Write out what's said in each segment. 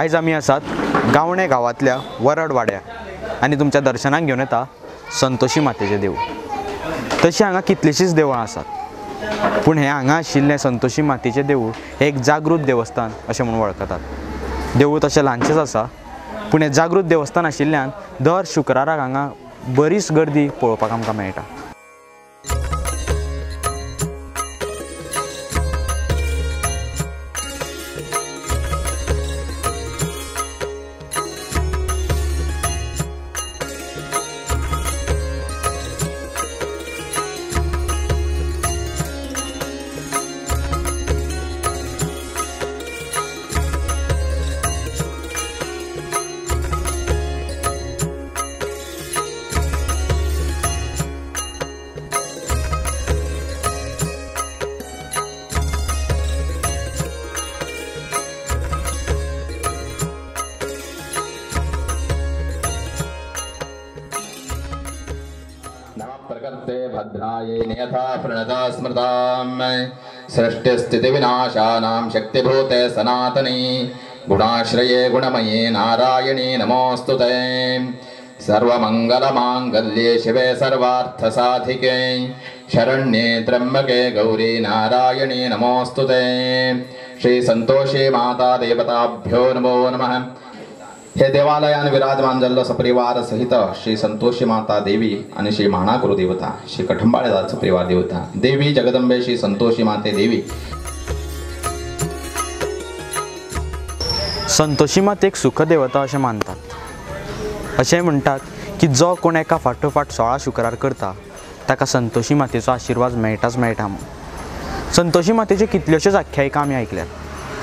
आयज आमी आसात गावणे गांवांतल्या वरड वाड्या आनी तुमच्या दर्शनाक घेवन येता संतोशी मातेचें देवूळ। तशी हांगा कितलींशींच देवळां आसात, पूण हें हांगा आशिल्लें संतोशी मातेचें देवूळ हें एक जागृत देवस्थान अशें म्हणून वळखतात। देवूळ तशें ल्हानशेंच आसा, पूण हें जागृत देवस्थान आशिल्ल्यान दर शुक्राराक हांगा बरीच गर्दी पळोवपाक आमकां मेळटा। प्रकृते भद्राये नियथा प्रणता स्मृतां सृष्टिस्थितिविनाशानां शक्तिभूते सनातनी गुणाश्रये गुणमये नारायणी नमोऽस्तुते। सर्वमङ्गलमाङ्गल्ये शिवे सर्वार्थसाधिके शरण्ये त्र्यम्बके गौरी नारायणी नमोऽस्तुते। श्री संतोषी माता देवताभ्यो नमो नमः। हे देवालयान विराजमान जाल्लो सपरिवार सहित श्री संतोषी माता देवी आणि श्री म्हाणागुरू देवता श्री कठंबाळे सपरिवार देवता देवी जगदंबे श्री संतोषी माते देवी। संतोशी मातेक सुखदेवता अशें मानतात। अशें म्हणटात की जो कोण एका फाटोफाट 16 शुक्रार करता ताका संतोशी मातेचो आशिर्वाद मेळटाच मेळटा म्हणून। संतोशी मातेचे कितल्योश्योच आख्यायिका आमी आयकल्यात,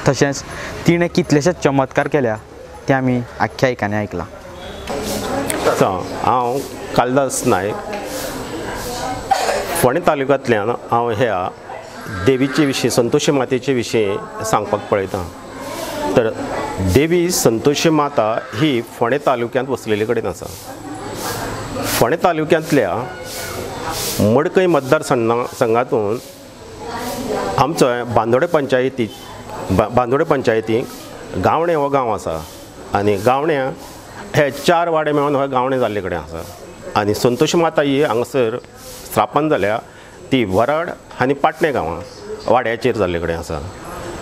तशेंच तिणें कितलेशेच चमत्कार केल्या ते आमी आख्यायिकांनी आयकलां। हांव कालिदास नायक फोंडें तालुक्यांतल्यान हांव ह्या देवीचे विशीं संतोशी मातेचे विशीं सांगपाक पळयतां। तर देवी संतोशी माता ही फोंडें तालुक्यांत वसलेले कडेन आसा। फोंडें तालुक्यांतल्या मडकय मतदारसंघातून आमचो बांदोडे पंचायतीक गावणे हो गांव आसा आनी गावण्या हे 4 वाडे मेळून हो गावणे जाल्ले कडेन आसा। आनी संतोशी माता ही हांगासर स्थापन जाल्या ती वरड आनी पाटणे गांवां वाड्याचेर जाल्ले कडेन आसा।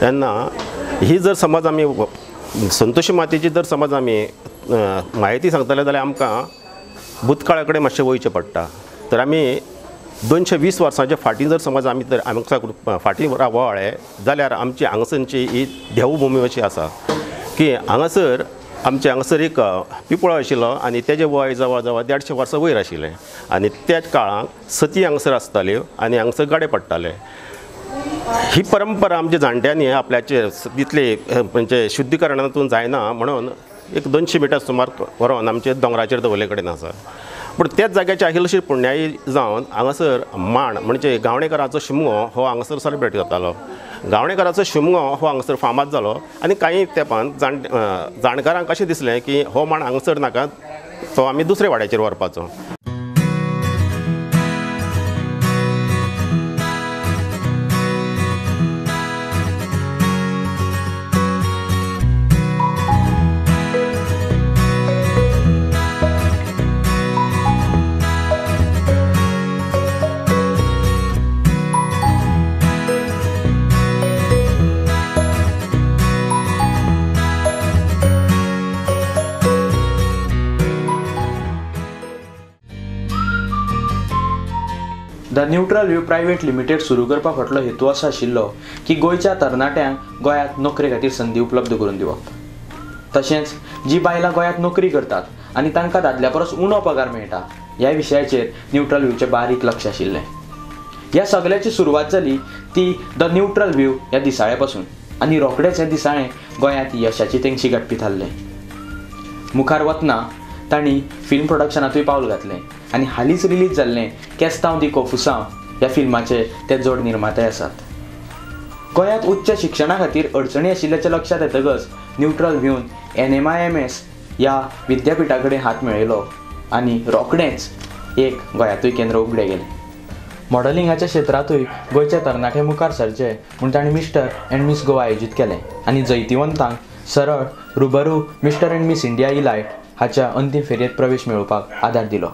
तेन्ना ही जर समज आमी संतोशी मातेची जर समज आमी म्हायती सांगतले जाल्यार आमकां भुतकाळा कडेन मातशें वयचें पडटा। तर आमी 220 वर्सांच्या फाटीं जर समज आमी तर आमकां फाटीं वळ्ळे जाल्यार आमची हांगासरची ही देवभुमी अशी आसा की हांगासर आमचे हांगासर एक पिंपळो आशिल्लो आनी तेजे वय जवळ जवळ 150 वर्सां वयर आशिल्लें आनी त्याच काळांत सती हांगासर आसताल्यो आनी हांगासर गाडे पडटाले। ही परंपरा आमच्या जाणट्यांनी आपल्याचे तितले म्हणजे शुद्धीकरणातून जायना म्हणून एक 200 मिटर सुमार व्हरोन आमचे दोंगराचेर दवरले कडेन आसा। पूण त्याच जाग्याची आशिल्लीशी पुण्याई जावन हांगासर मांड म्हणजे गावणेकाराचो शिमगो हो हांगासर सेलिब्रेट जातालो। गावणेकाराचो शिमगो हो हांगासर फामाद जालो आनी कांय तेंपान जाणकारांक अशें दिसलें की हो मांड हांगासर नाका, तो आमी दुसऱ्या वाड्याचेर व्हरपाचो। The neutral view private limited सुरू करपा फाटलो हेतू असो आशिल्लो की गोंयच्या तरणाट्यांक गोंयांत नोकरे खातीर संदी उपलब्ध करून दिवप। तशेंच जी बायलां गोंयांत नोकरी करतात आनी तांकां दादल्या परस उणो पगार मेळटा ह्या विशयाचेर न्यूट्रल व्यूचें बारीक लक्ष आशिल्लें। ह्या सगळ्याची सुरवात जाली ती द न्यूट्रल व्यू ह्या दिसाळे पासून आनी रोखडेच हें दिसाळें गोंयांत यशाची तेंगशी गाठपी थारलें। मुखार वतना तांणी फिल्म प्रोडक्शनांतूय पावल घातलें आनी हालींच रिलीज जाल्लें केस्तांव दी कोफुसांव ह्या फिल्माचे ते जोड निर्माते आसात। गोंयांत उच्च शिक्षणा खातीर अडचणी आशिल्ल्याचें लक्षात येतकच न्यूट्रल व्यून NMIMS ह्या विद्यापिठा कडेन हात मेळयलो आनी रोखडेंच एक गोंयांतूय केंद्र उगडें गेलें। मॉडेलिंगाच्या क्षेत्रातूय गोंयचे तरणाटे मुखार सरचे म्हूण तांणी मिस्टर अँड मिस गोवा आयोजीत केलें आनी जैतिवंतांक सरळ रुबरू mister and miss India elite हाच्या अंतिम फेरयेत प्रवेश मेळोवपाक आदार दिलो.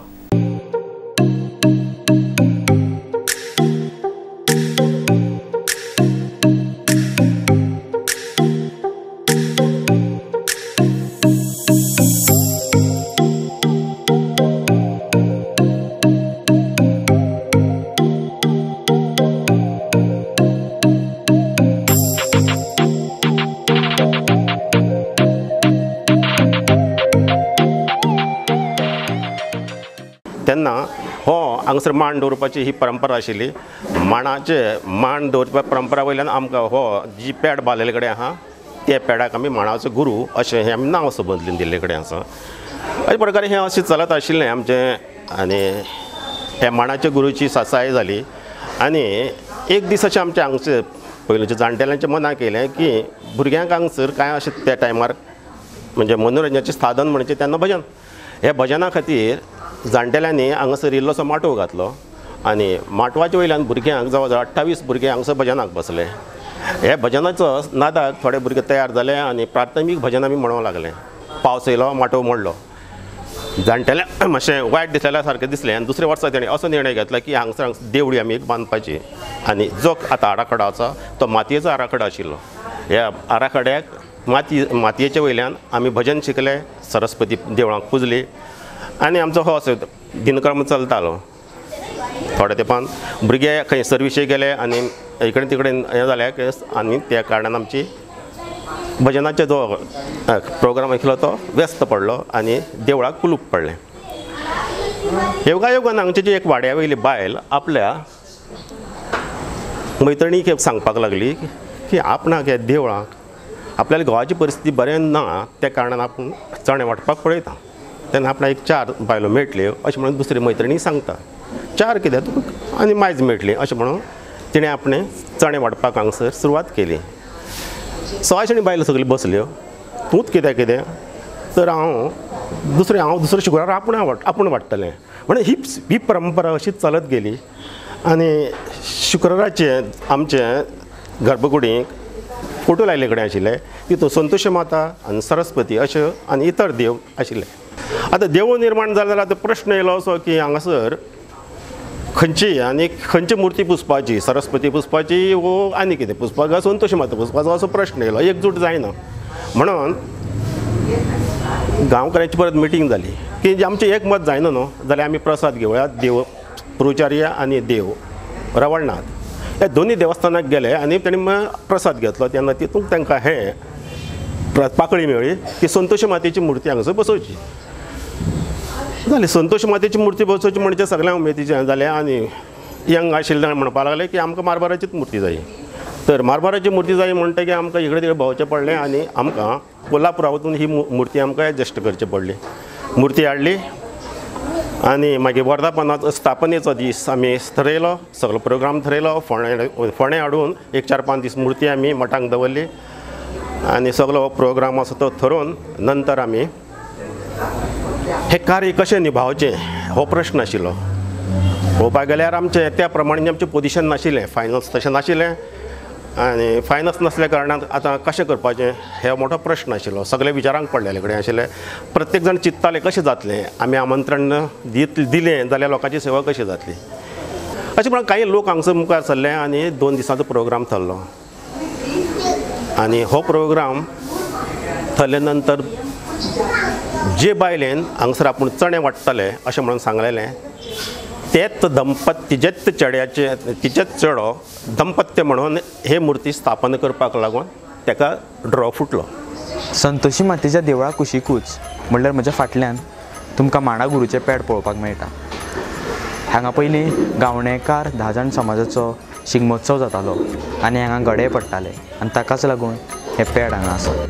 तेन्ना हो हांगसर मांड दवरपाची ही परंपरा आशिल्ली. मांडाचे मांड दवरपा परंपरा वयल्यान आमकां हो जी पॅड बांदलेले कडेन आहा त्या पॅडाक आमी मांडाचो गुरू अशें हें आमी नांव असो बदलून दिल्ले कडेन आसा. अशे प्रकारे हें अशें चलत आशिल्लें आमचें. आनी हे मांडाचे गुरूची सासाय जाली. आनी एक दीस अशें आमच्या हांगचे पयलींच्या जाणटेल्यांच्या मनाक येयलें की भुरग्यांक हांगसर कांय अशें त्या टायमार म्हणजे मनोरंजनाचें साधन म्हणजे तेन्ना भजन. हे भजना खातीर जाणटेल्यांनी हांगासर इल्लोसो माटोव घातलो आनी माटवाच्या वयल्यान भुरग्यांक जवळ जवळ 28 भुरगे हांगसर भजनाक बसले. हे भजनाचो नादाक थोडे भुरगे तयार जाले आनी प्राथमीक भजन आमी म्हणूंक लागले. पावस येयलो माटोव मोडलो. जाणटेल्या मातशें वायट दिसलेल्या सारकें दिसलें आनी दुसऱ्या वर्सा तेणें असो निर्णय घेतलो की हांगसर देवळी आमी एक बांदपाची. आनी जो आतां आराखडो आसा तो मातयेचो आराखडो आशिल्लो. ह्या आराखड्याक मातयेच्या वयल्यान आमी भजन शिकले, सरस्वती देवळांक पुजली आनी आमचो हो असो दिनक्रम चलतालो. थोड्या तेंपान भुरगे खंय सर्विशेक गेले आनी इकडेन तिकडेन हें जालें आनी त्या कारणान आमची भजनाचे जो प्रोग्राम आशिल्लो तो व्यस्त पडलो आनी देवळाक कुलूप पडलें. योगायोगान हांगची जी एक वाड्या वयली बायल आपल्या मैत्रिणीक सांगपाक लागली की आपणाक ह्या देवळाक आपल्याला घोवाची परिस्थिती बरें ना त्या कारणान आपूण चणे वांटपाक पळयता. तेन्ना आपणाक एक 4 बायलो मेळटल्यो अशें म्हणून दुसरी मैत्रिणी सांगता. 4 कित्याक तुका आनी मायज मेळटली अशें म्हणून तिणें आपणें चणे वांटपाक हांगसर सुरवात केली. 6 बायलो सगळ्यो बसल्यो. तूंच कित्याक कितें तर हांव दुसरो शुक्रार आपूण वाडटलें म्हणून ही परंपरा अशी चलत गेली. आनी शुक्राराचे आमचे गर्भकुडीक फोटो लायले कडेन आशिल्ले तितून संतोशी माता आनी सरस्वती अशे आनी इतर देव आशिल्ले. आतां देवूळ निर्माण जाले जाल्यार प्रश्न येयलो असो की हांगासर खंयची मुर्ती पुजपाची, सरस्वती पुजपाची वो आनी कितें पुजपाक संतोशी माता पुजपाचो असो प्रश्न येयलो. एकजूट जायना म्हणून गांवकारांची परत मिटींग जाली की जे आमचें एक मत जायना न्हू जाल्यार आमी प्रसाद घेवया. देव पुरोचार्य आनी देव रवळनाथ ह्या दोनी देवस्थानाक गेले आनी तेणें प्रसाद घेतलो. तेन्ना तितूंत तांकां हें पाकळी मेळ्ळी की संतोशी मातेची मुर्ती हांगासर बसोवची. जाली संतोशी मातेची मुर्ती बसोवची म्हणजे सगळ्यांक उमेदीचें जालें. आनी यंग आशिल्ले म्हणपाक लागले की आमकां मारबाराचीच मुर्ती जाय. तर मारबाराची मुर्ती जाय म्हणटकीर आमकां इकडे तिकडे भोंवचें पडलें आनी आमकां कोल्हापुरा वचून ही मुर्ती आमकां एडजस्ट करची पडली. मुर्ती हाडली आनी मागीर वर्धापनाचो स्थापनेचो दीस आमी थारयलो. सगळो प्रोग्राम थारयलो. फोंडे हाडून एक 4-5 दीस मुर्ती आमी मठांत दवरली आनी सगळो प्रोग्राम असो तो थारोवन नंतर आमी हे कार्य कशें निभावचें हो प्रश्न आशिल्लो. पळोवपाक गेल्यार आमचें त्या प्रमाणे आमचें पोजिशन नाशिल्लें. फायनल्स तशें नाशिल्लें आनी फायनल्स नासल्या कारणान आतां कशें करपाचें हे मोठो प्रश्न आशिल्लो. सगळे विचारांक पडलेले कडेन आशिल्ले. प्रत्येक जाण चिंत्ताले कशें जातलें. आमी आमंत्रण दिलें जाल्यार लोकांची सेवा कशी जातली. अशें म्हणून काही लोक हांगसर मुखार सरले आनी 2 दिसांचो प्रोग्राम थारलो. आनी हो प्रोग्राम थारले नंतर जे बायलेन हांगसर आपूण चणे वाडटले अशें म्हणून सांगलेलें तेच तिचेच चेड्याचे तिचेच चेडो दंपत्य म्हणून हे मुर्ती स्थापन करपाक लागून ताका ड्रॉ फुटलो. संतोशी मातेच्या देवळा कुशीकूच म्हणल्यार म्हज्या फाटल्यान तुमकां मांडा गुरूचे पॅड पळोवपाक मेळटा. हांगा पयलीं गावणेकार 10 जाण समाजाचो शिगमोत्सव जातालो आनी हांगा गडे पडटाले आनी ताकाच लागून हे पॅड हांगा आसा.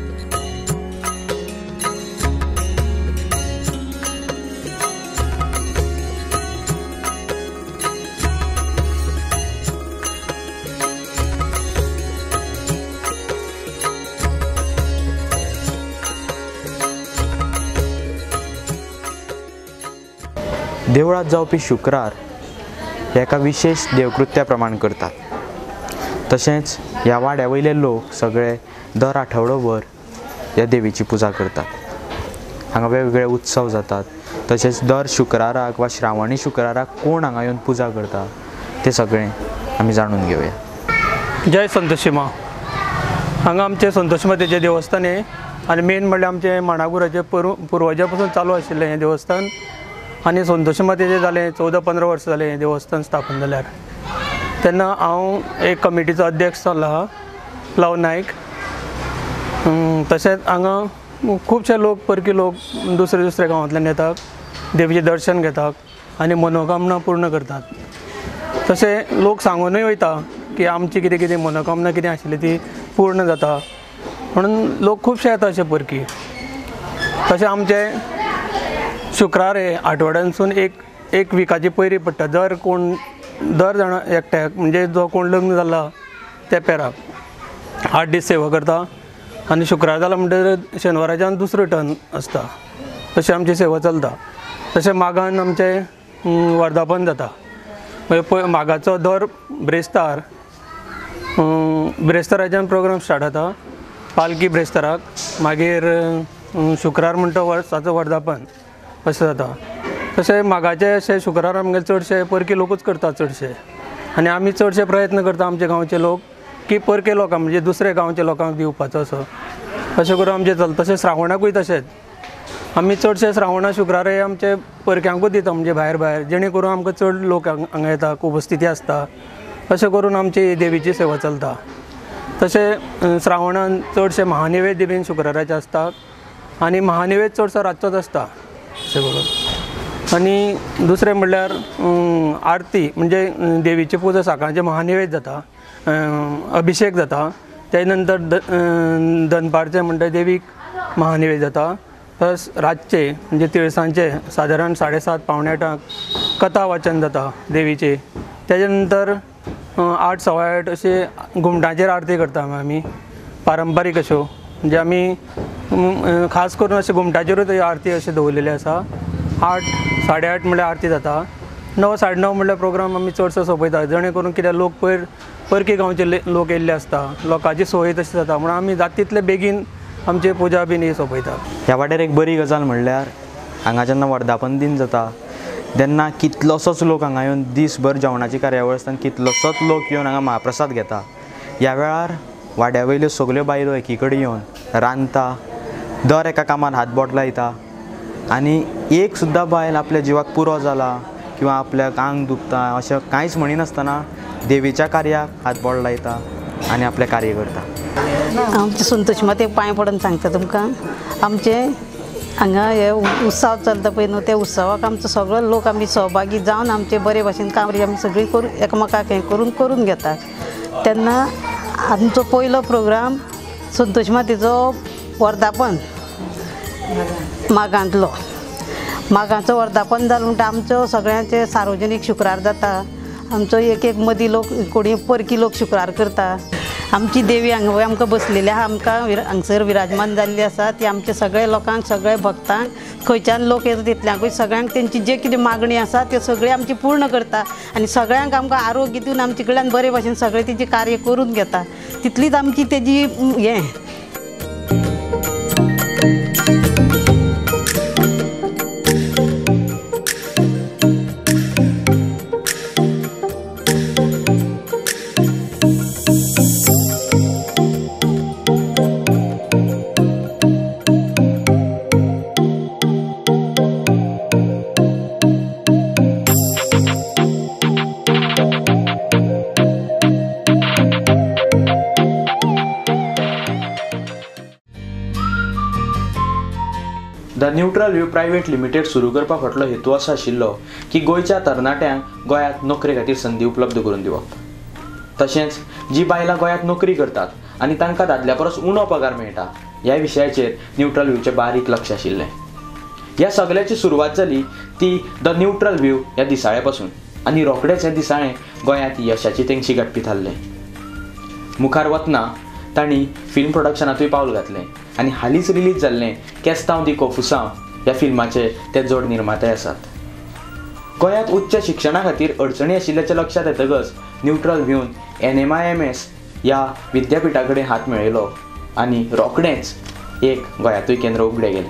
देवळात जावपी शुक्रार एका विशेष देवकृत्या प्रमाण करतात. तशेंच ह्या वाड्या वयले लोक सगळे दर आठवडोभर ह्या देवीची पुजा करतात. हांगा वेगवेगळे उत्सव जातात. तशेंच दर शुक्राराक वा श्रावणी शुक्राराक कोण हांगा येवन पुजा करता तें सगळें आमी जाणून घेवया. जय संतोषी माँ. हांगा आमचे संतोषी मातेचें देवस्थान आहे आनी मेन म्हणल्यार आमचे माणागुराचे पुर्वजा पासून चालू आशिल्लें हें देवस्थान. आनी संतोषी मातेचें जालें 14-15 वर्सां जालें हें देवस्थान स्थापन जाल्यार. तेन्ना हांव एक कमिटीचो अध्यक्ष जाल्लो लव नायक. तशेंच हांगा खुबशे लोक परकी लोक दुसऱ्या गांवांतल्यान येतात, देवीचें दर्शन घेतात आनी मनोकामना पूर्ण करतात. तशें लोक सांगूनय वयता की आमची कितें कितें मनोकामना कितें आशिल्ली ती पूर्ण जाता म्हणून लोक खुबशे येता अशे परकी. तशें आमचे शुक्रार हे आठवड्यांसून एक विकाची पयरी पडटा. दर जाणा एकट्याक म्हणजे जो कोण लग्न जाला त्या पेराक 8 दीस सेवा करता आनी शुक्रार जाला म्हणटकीर शेनवाराच्यान दुसरो टर्न आसता. तशें आमची सेवा चलता. तशें मागान आमचें वर्धापन जाता. मागीर मागाचो दर ब्रेस्ताराच्यान प्रोग्राम स्टार्ट जाता पालकी ब्रेस्ताराक. मागीर शुक्रार म्हणटा वर्साचो वर्धापन अशें जाता. तशें मागाचे अशे शुक्रार आमगेले चडशे परकी लोकूच करता चडशे. आनी आमी चडशे प्रयत्न करता आमचे गांवचे लोक की परके लोकांक म्हणजे दुसऱ्या गांवच्या लोकांक दिवपाचो असो. अशें करून आमचें चलता. तशें श्रावणाकूय तशेंच आमी चडशे श्रावणा शुक्रारे आमचे परक्यांकूच दिता म्हणजे भायर जेणे करून आमकां चड लोक हांगा येता, उपस्थिती आसता. अशें करून आमची देवीची सेवा चलता. तशें श्रावणान चडशे महानिवेद्य बीन शुक्राराचे आसता आनी महानिवेद चडसो रातचोच आसता अशें करून. आनी दुसरें म्हणल्यार आरती म्हणजे देवीची पुजा सकाळचे महानिवेद जाता, अभिशेक जाता. त्या नंतर दनपारचें म्हणटा देवीक महानिवेद जाता. प्लस रातचे म्हणजे तिळसांचे सादारण 7:30-8 कथा वाचन जाता देवीचे. तेजे नंतर 8-8:15 अशे घुमटाचेर आरती करता आमी पारंपारीक अश्यो. म्हणजे आमी खास करून अशे घुमटाचेरूच आरती अशें दवरलेली आसा. 8-8:30 म्हणल्यार आरती जाता. 9-9:30 म्हणल्यार प्रोग्राम आमी चडसो सोंपयता जेणे करून कित्याक लोक परकी गांवचे लोक येयल्ले आसता, लोकांची सोय तशी जाता म्हणून आमी जाता तितले बेगीन आमची पुजा बीन ही सोंपयता. ह्या वाटेर एक बरी गजाल म्हणल्यार हांगा जेन्ना वर्धापन दिन जाता तेन्ना कितलोसोच लोक हांगा येवन दीसभर जेवणाची कार्यावळ आसतना कितलोसोच लोक येवन हांगा महाप्रसाद घेता. ह्या वेळार वाड्या वयल्यो सगल्यो बायलो एकी कडेन येवन रांदता, दर एका कामार हातबोट लायता आनी एक सुद्दां बायल आपल्या जिवाक पुरो जाला किंवा आपल्याक आंग दुखता अशें कांयच म्हणिनासतना देवीच्या कार्याक हातबोट लायता आनी आपलें कार्य करता. आमचे संतोषी माते पांय पडून सांगता तुमकां. आमचे हांगा हे उत्सव चलता पळय न्हू त्या उत्सवाक आमचो सगळो लोक आमी सहभागी जावन आमचे बरे भाशेन कामरी आमी सगळीं करून एकामेकाक हें करून घेतात. तेन्ना आमचो पयलो प्रोग्राम संतोषी मातेचो वर्धापन मागांचो वर्धापन जालें म्हणटा आमचो सगळ्यांचे सार्वजनीक शुक्रार जाता. आमचो एक मदीं लोक कोणी परकी लोक शुक्रार करता. आमची देवी हांगा आमकां बसलेली आहा, आमकां हांगसर विराजमान जाल्ली आसा. ती आमच्या सगळ्या लोकांक सगळ्या भक्तांक खंयच्यान लोक येता तितल्यांकूय सगळ्यांक तेंची जे कितें मागणी आसा त्यो सगळे आमची पूर्ण करता आनी सगळ्यांक आमकां आरोग्य दिवन आमचे कडल्यान बरे भाशेन सगळें तेजें कार्य करून घेता. तितलीच आमची तेजी हें. The neutral view private limited सुरू करपा फाटलो हेतू असो आशिल्लो की गोंयच्या तरणाट्यांक गोंयांत नोकरे खातीर संदी उपलब्ध करून दिवप. तशेंच जी बायलां गोंयांत नोकरी करतात आनी तांकां दादल्या परस उणो पगार मेळटा ह्या विशयाचेर न्यूट्रल व्यूचें बारीक लक्ष आशिल्लें. ह्या सगळ्याची सुरवात जाली ती द न्यूट्रल व्यू ह्या दिसाळे पासून आनी रोखडेच हें दिसाळें गोंयांत यशाची तेंगशी गाठपी थारलें. मुखार वतना तांणी फिल्म प्रोडक्शनांतूय पावल घातलें आनी हालींच रिलीज जाल्लें केस्तांव दी कोफुसांव ह्या फिल्माचे ते जोड निर्माते आसात. गोंयांत उच्च शिक्षणा खातीर अडचणी आशिल्ल्याचें लक्षात येतकच न्यूट्रल व्ह्यून NMIMS ह्या विद्यापिठा कडेन हात मेळयलो आनी रोखडेंच एक गोंयांतूय केंद्र उगडे गेले.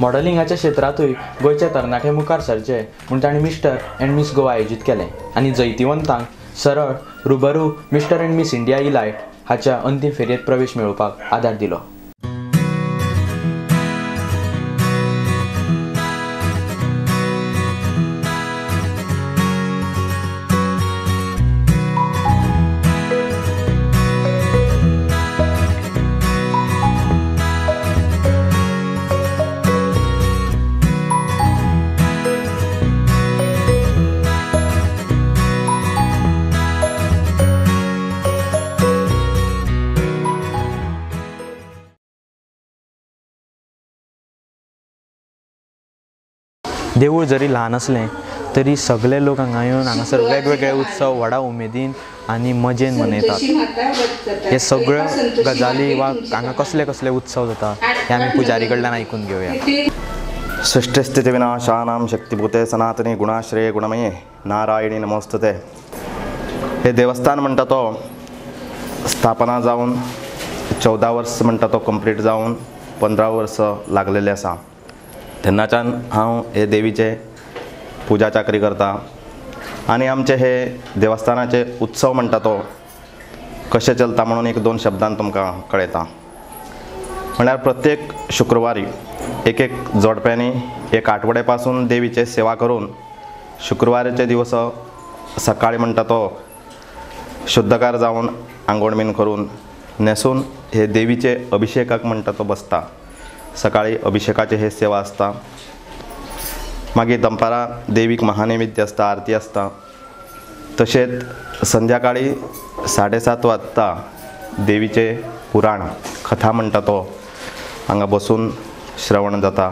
मॉडेलिंगाच्या क्षेत्रांतूय गोंयचे तरणाटे मुखार सरचे म्हूण ताणें मिस्टर अँड मिस गोवा आयोजीत केलें आनी जैतिवंतांक सरळ रुबरू मिस्टर अँड मिस इंडिया इलायट हाच्या अंतीम फेरयेंत प्रवेश मेळोवपाक आदार दिलो. देवूळ जरी ल्हान असलें तरी सगळे लोक हांगा येवन हांगासर वेगवेगळे उत्सव व्हडा उमेदीन आनी मजेन मनयतात. हे सगळ्यो गजाली वा हांगा कसले कसले उत्सव जाता हे आमी पुजारी कडल्यान आयकून घेवया. सृष्टिस्थिती विनाशानां शक्तिभूते सनातनी गुणाश्रये गुणमये नारायणी नमोस्तुते. हे देवस्थान म्हणटा तो स्थापना जावन 14 वर्स म्हणटा तो कंप्लीट जावन 15 वर्स लागलेले आसा. तेन्नाच्यान हांव हे देवीचे पुजा चाकरी करता आनी आमचे हे देवस्थानाचे उत्सव म्हणटा तो कशे चलता म्हणून 1-2 शब्दान तुमकां कळयता. म्हळ्यार प्रत्येक शुक्रवारी एक जोडप्यांनी 1 आठवडे पासून देवीचे सेवा करून शुक्रवाराचे दिवस सकाळी म्हणटा तो शुद्धकार जावन आंघोळ बीन करून न्हेसून हे देवीचे अभिषेकाक म्हणटा तो बसता. सकाळी अभिषेकाचे हे सेवा आसता. मागीर दनपारां देवीक महानैवेद्य आसता, आरती आसता. तशेंच संध्याकाळी 7:30 वाजता देवीचे पुराण कथा म्हणटा तो हांगा बसून श्रवण जाता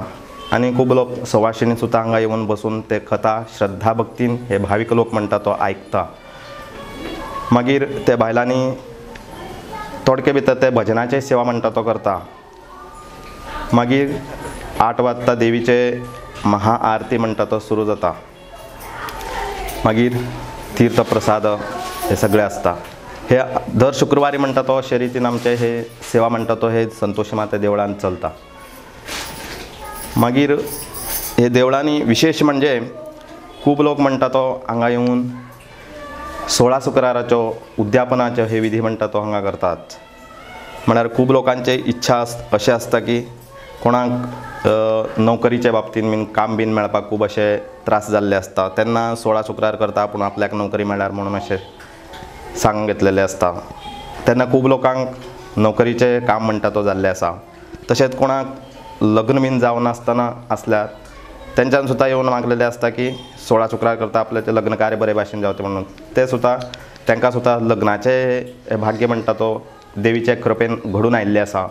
आनी खूब लोक सवाशिणी सुद्दां हांगा येवन बसून ते कथा श्रद्धा भक्तीन हे भावीक लोक म्हणटा तो आयकता. मागीर ते बायलांनी थोडके भितर ते भजनाचे सेवा म्हणटा तो करता. मागीर 8 वाजता देवीचे महाआरती म्हणटा तो सुरू जाता. मागीर तीर्थप्रसाद हे सगळे आसता. हे दर शुक्रवारी म्हणटा तो अशे रितीन आमचे हे सेवा म्हणटा तो हे संतोषी माता देवळान चलता. मागीर हे देवळांनी विशेष म्हणजे खूब लोक म्हणटा तो हांगा येवन 16 शुक्राराच्यो उद्यापनाच्यो हे विधी म्हणटा तो हांगा करतात. म्हळ्यार खूब लोकांचे इच्छा अशें आसता की कोणाक नोकरीच्या बाबतीन बीन काम बीन मेळपाक खूब अशे त्रास जाल्ले आसता. तेन्ना 16 शुक्रार करता पूण आपल्याक नोकरी मेळ्ळ्यार म्हणून अशें सांग घेतलेले आसता. तेन्ना खूब लोकांक नोकरीचे काम म्हणटा तो जाल्ले आसा. तशेंच कोणाक लग्न बीन जावन आसतना आसल्यार तेंच्यान सुद्दां येवन मागलेले आसता की 16 शुक्रार करता आपल्याचें लग्न कार्य बरे भाशेन जावचें म्हणून. ते सुद्दां तांकां सुद्दां लग्नाचें भाग्य म्हणटा तो देवीचे कृपेन घडून आयिल्लें आसा.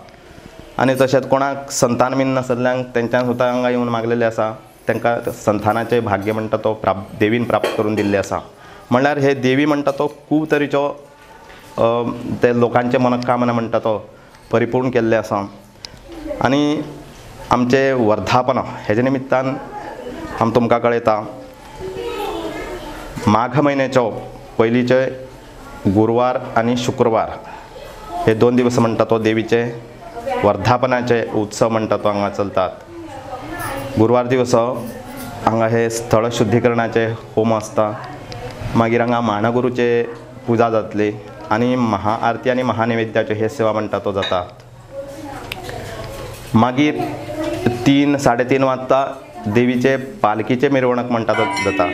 आनी तशेंच कोणाक संतान बीन नासल्ल्यांक तेंच्यान सुद्दां हांगा येवन मागलेलें आसा. तांकां संतानाचें भाग्य म्हणटा तो देवीन प्राप्त करून दिल्लें आसा. म्हणल्यार हे देवी म्हणटा तो खूब तरेच्यो ते लोकांचे मनोकामना म्हणटा तो परिपूर्ण केल्ले आसा. आनी आमचे वर्धापन हेजे निमित्तान हांव तुमकां कळयता. माघ म्हयन्याच्यो पयलींचे गुरुवार आनी शुक्रवार हे 2 दिवस म्हणटा तो देवीचे वर्धापनाचे उत्सव म्हणटा तो हांगा चलतात. गुरुवार दिवस हांगा हे स्थळ शुद्धीकरणाचे होम आसता. मागीर हांगा महानगुरूचे पुजा जातली आनी महाआरती आनी महानैवेद्याचे हे सेवा म्हणटा तो जाता. मागीर 3-3:30 वाजता देवीचे पालखीचे मिरवणूक म्हणटा तो जाता.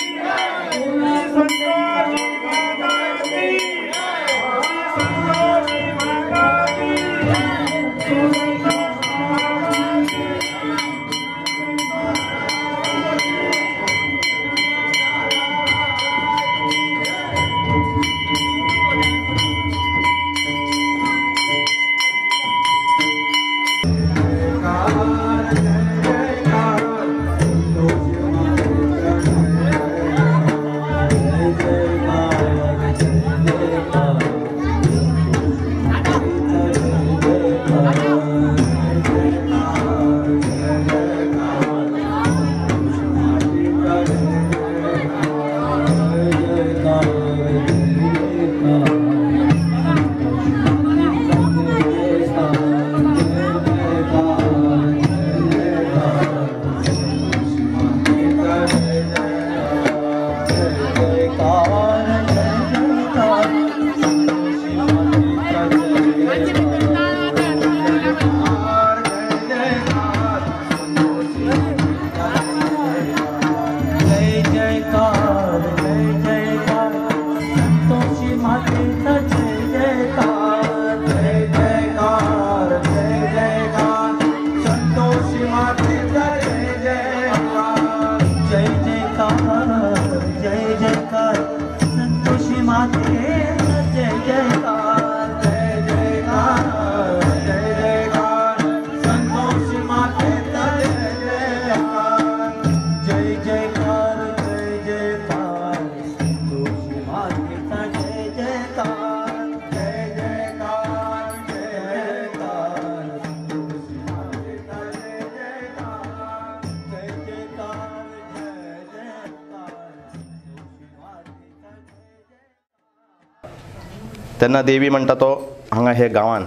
तेन्ना देवी म्हणटा तो हांगा हे गांवान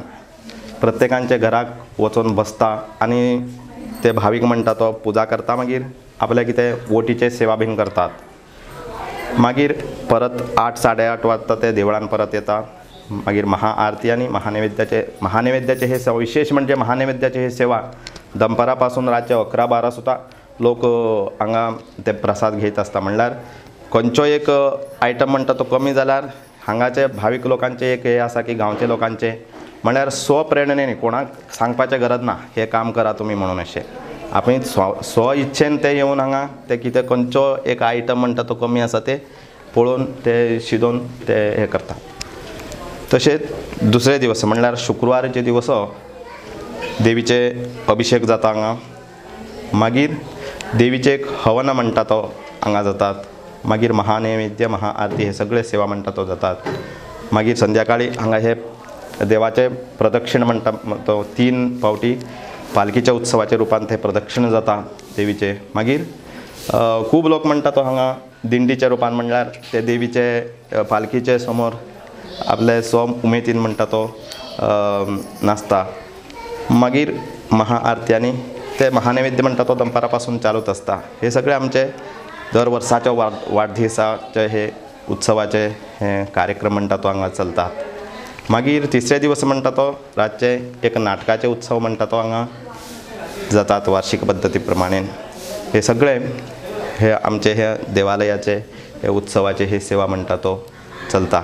प्रत्येकांच्या घराक वचून बसता आनी ते भावीक म्हणटा तो पुजा करता, मागीर आपल्या कितें वोटीचे सेवा बीन करतात। मागीर परत 8 साडे 8 वाजता ते देवळान परत येता। मागीर महाआरती आनी महानैवेद्याचे हे सेवा विशेष म्हणजे महानैवेद्याचे हे सेवा दनपारा पासून रातचे 11-12 सुद्दां लोक हांगा ते प्रसाद घेत असता। म्हणल्यार खंयचो एक आयटम म्हणटा तो कमी जाल्यार हांगाचे भावीक लोकांचे एक हे आसा की गांवचे लोकांचे म्हळ्यार स्वप्रेरणेन कोणाक सांगपाचें गरज ना हे काम करा तुमी म्हणून अशें आपण स्व इच्छेन ते येवन हांगा ते कितें खंयचो एक आयटम म्हणटा तो कमी आसा ते पळोवन ते शिदोवन ते हे करता। तशेंच दुसरे दिवस म्हणल्यार शुक्रवारचे दिवस देवीचे अभिषेक जाता हांगा। मागीर देवीचे एक हवन म्हणटा तो हांगा जातात। मागीर महानैवेद्य महाआरती हे सगळे सेवा म्हणटा तो जातात। मागीर संध्याकाळी हांगा हे देवाचे प्रदक्षिण म्हणटा तो 3 फावटी पालखीच्या उत्सवाच्या रूपान ते प्रदक्षिण जाता देवीचे। मागीर खूब लोक म्हणटा तो हांगा दिंडीच्या रूपान म्हणल्यार ते देवीचे पालखीचे समोर आपले स्व उमेदीन म्हणटा तो नाचता। मागीर महाआरती आनी ते महानैवेद्य म्हणटा तो दनपारा पासून चालूच आसता। हे सगळे आमचे दर वर्साच्या वाडदिवसाचे हे उत्सवाचे हे कार्यक्रम म्हणटा तो हांगा चलतात। मागीर तिसरे दिवस म्हणटा तो रातचे एक नाटकाचे उत्सव म्हणटा तो हांगा जातात वार्षिक पद्धती प्रमाणे। हे सगळे हे आमचे हे देवालयाचे हे उत्सवाचे हे सेवा म्हणटा तो चलता।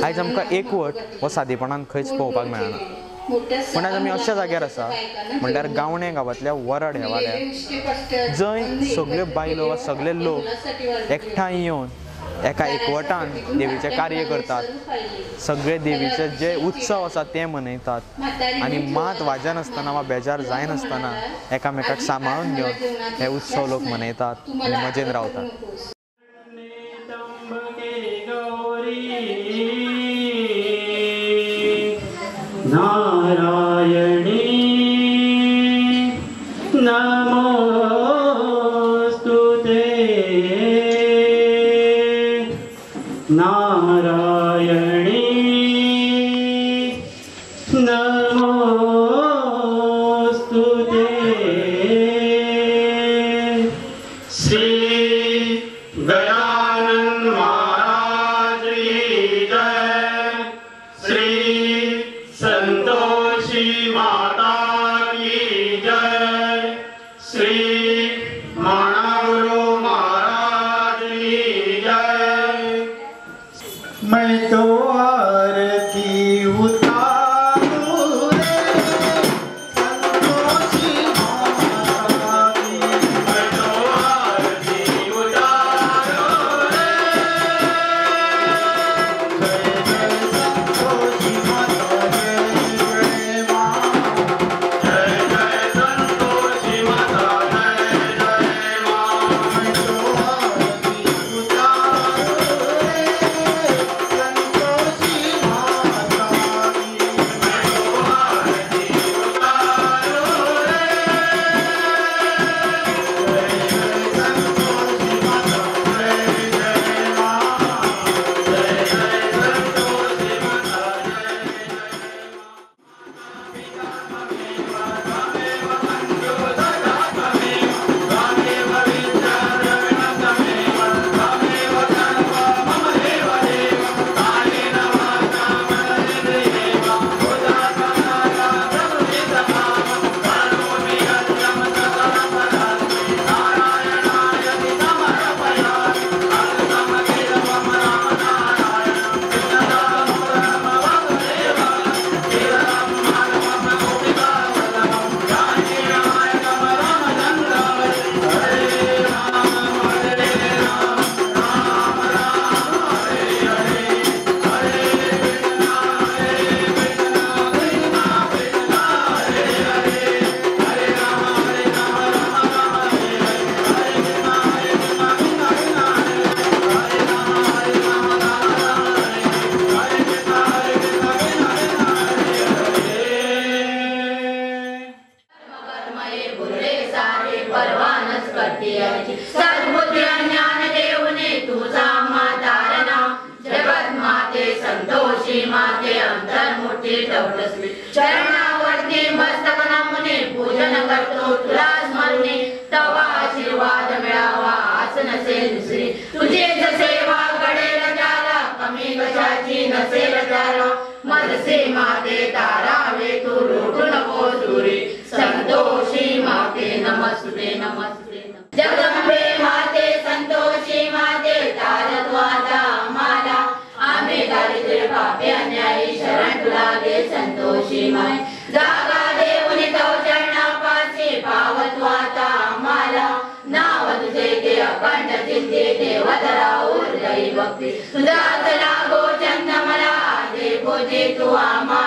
आयज आमकां एकवट हो सादेपणान खंयच पळोवपाक मेळना। पण आयज आमी अशा जाग्यार आसा म्हणल्यार गावणे गांवांतल्या वरड ह्या वाड्यार जंय सगळ्यो बायलो वा सगळे लोक एकठांय येवन एका एकवटान देवीचें कार्य करतात। सगळे देवीचे जे उत्सव आसा ते मनयतात आनी मात वाजनासतना वा बेजार जायनासतना एकामेकाक सांबाळून घेवन हे उत्सव लोक मनयतात आनी मजेन रावतात। नारायणी नमोस्तुते नारायणी नमोस्तुते श्री गजानन महाराज की जय, श्री संतोषी माता की जय, श्री मानवरो महाराज की जय। मैं तो आरती उतारूं रे संतोषी माता की, मैं तो आरती उतारूं रे जय जय संतोषी माता जय जय माँ, जय जय संतोषी माता परवानच करते याची सद्बुद्धी ज्ञान देऊने तुझा मातारना जगत माते संतोषी माते अंतर्मुठी ठवटसली चरणावरती मस्तक नमुने पूजन करतो तुला स्मरणे तवा आशीर्वाद मिळावा आस नसेल दुसरी तुझे सेवा घडेल त्याला कमी कशाची नसेल त्याला मदसे माते तारावे तू लुटू नको दुरी संतोषी माते नमस्ते नमस्ते जगदंबे माते संतोषी माते तारत्वाता आम्हाला आम्ही दारिद्र्य पापी अन्यायी शरण तुला दे संतोषी माय जागा देऊनी तव चरणापाशी पावत्वाता आम्हाला नाव तुझे ते अखंड चिंते देवधरा उर्दयी भक्ती तुझा लागो चंद मला दे भोजे तू आम्हा